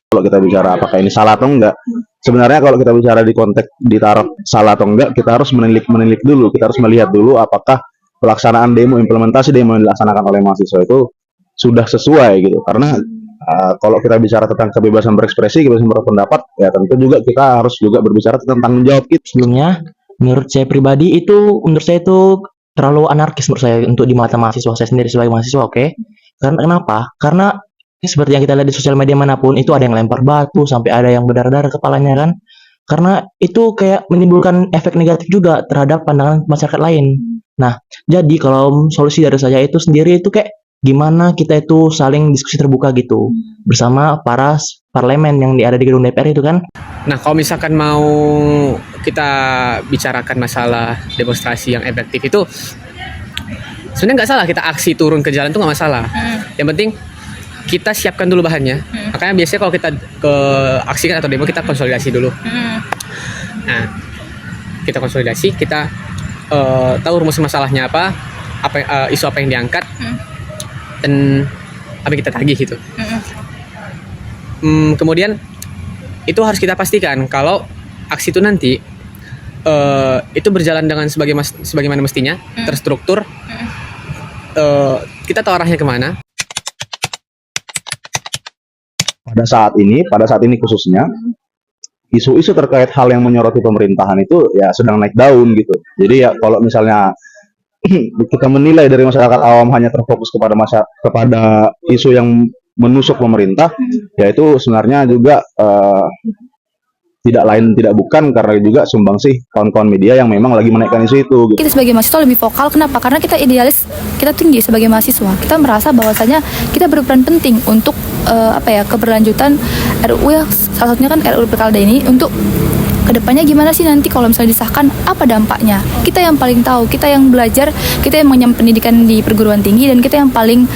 Kalau kita bicara apakah ini salah atau enggak, sebenarnya kalau kita bicara di konteks ditaruh salah atau enggak, kita harus menilik dulu, kita harus melihat dulu apakah pelaksanaan demo, implementasi demo yang dilaksanakan oleh mahasiswa itu sudah sesuai gitu. Karena kalau kita bicara tentang kebebasan berekspresi, kebebasan berpendapat, ya tentu juga kita harus juga berbicara tentang tanggung jawab kita. Sebelumnya, menurut saya pribadi itu, menurut saya itu terlalu anarkis menurut saya untuk di mata mahasiswa saya sendiri sebagai mahasiswa, oke? Karena kenapa? Karena seperti yang kita lihat di sosial media manapun, itu ada yang lempar batu, sampai ada yang berdarah-darah kepalanya kan. Karena itu kayak menimbulkan efek negatif juga terhadap pandangan masyarakat lain. Nah, jadi kalau solusi dari saya itu sendiri itu kayak gimana kita itu saling diskusi terbuka gitu bersama para parlemen yang ada di gedung DPR itu kan. Nah, kalau misalkan mau kita bicarakan masalah demonstrasi yang efektif itu sebenarnya nggak salah kita aksi turun ke jalan itu nggak masalah. Yang penting kita siapkan dulu bahannya. Makanya biasanya kalau kita ke aksi kan atau demo kita konsolidasi dulu. Nah, kita konsolidasi, kita tahu rumus masalahnya apa isu apa yang diangkat, dan apa yang kita tagih gitu. Kemudian itu harus kita pastikan kalau aksi itu nanti itu berjalan dengan sebagaimana mestinya, terstruktur. Kita tahu arahnya kemana. Pada saat ini khususnya, isu-isu terkait hal yang menyoroti pemerintahan itu ya sedang naik daun gitu. Jadi ya kalau misalnya kita menilai dari masyarakat awam hanya terfokus kepada isu yang menusuk pemerintah, ya itu sebenarnya juga tidak lain tidak bukan karena juga sumbangsih kawan-kawan media yang memang lagi menaikkan isu itu. Kita sebagai mahasiswa lebih vokal, kenapa? Karena kita idealis, kita tinggi sebagai mahasiswa. Kita merasa bahwasanya kita berperan penting untuk keberlanjutan RUU ya, salah satunya kan RUU PKLD ini, untuk kedepannya gimana sih nanti kalau misalnya disahkan, apa dampaknya. Kita yang paling tahu, kita yang belajar, kita yang mengenyam pendidikan di perguruan tinggi, dan kita yang paling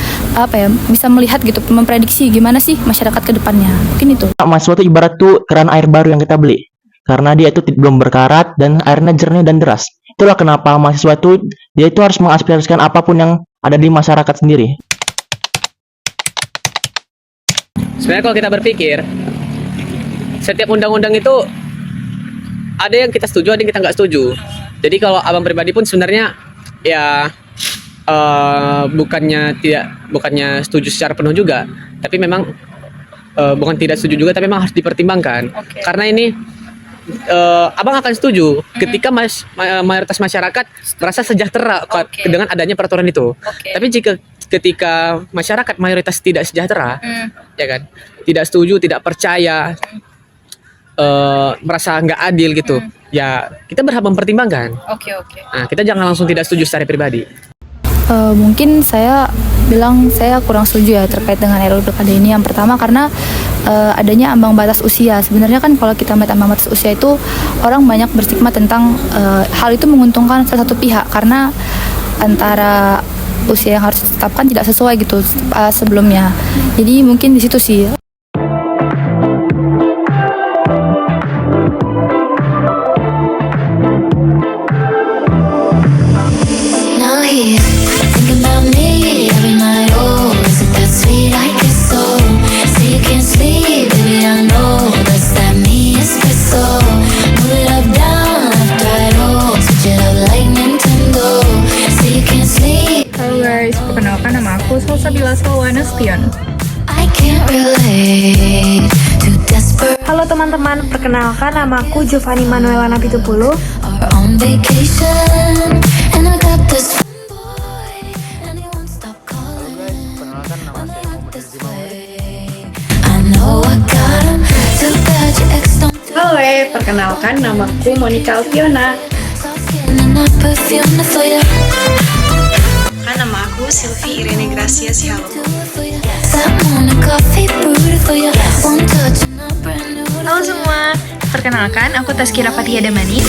bisa melihat gitu, memprediksi gimana sih masyarakat kedepannya. Mungkin itu. Mahasiswa itu ibarat tuh keran air baru yang kita beli, karena dia itu belum berkarat dan airnya jernih dan deras. Itulah kenapa mahasiswa itu dia itu harus mengaspirasikan apapun yang ada di masyarakat sendiri. Sebenarnya kalau kita berpikir, setiap undang-undang itu ada yang kita setuju, ada yang kita nggak setuju. Jadi kalau abang pribadi pun sebenarnya ya bukannya setuju secara penuh juga, tapi memang bukan tidak setuju juga, tapi memang harus dipertimbangkan. Karena ini abang akan setuju ketika mayoritas masyarakat merasa sejahtera dengan adanya peraturan itu. Tapi ketika masyarakat mayoritas tidak sejahtera, ya kan, tidak setuju, tidak percaya, merasa nggak adil gitu, ya kita berhak mempertimbangkan. Nah, kita jangan langsung tidak setuju secara pribadi. Mungkin saya bilang saya kurang setuju ya terkait dengan RUU PKD ini. Yang pertama karena adanya ambang batas usia. Sebenarnya kan kalau kita melihat ambang batas usia itu, orang banyak berstigma tentang hal itu menguntungkan salah satu pihak karena antara usia yang harus ditetapkan tidak sesuai gitu sebelumnya. Jadi mungkin di situ sih. Perkenalkan, nama aku Salsabila Salwana Spion. Halo teman-teman, perkenalkan nama aku Giovanni Manuela Napitupulu. Halo, perkenalkan namaku Monica Alfiona. Nama aku Sylvie Irene Gracia Sialomo. Halo semua, perkenalkan aku Tazkira Fathia Damani.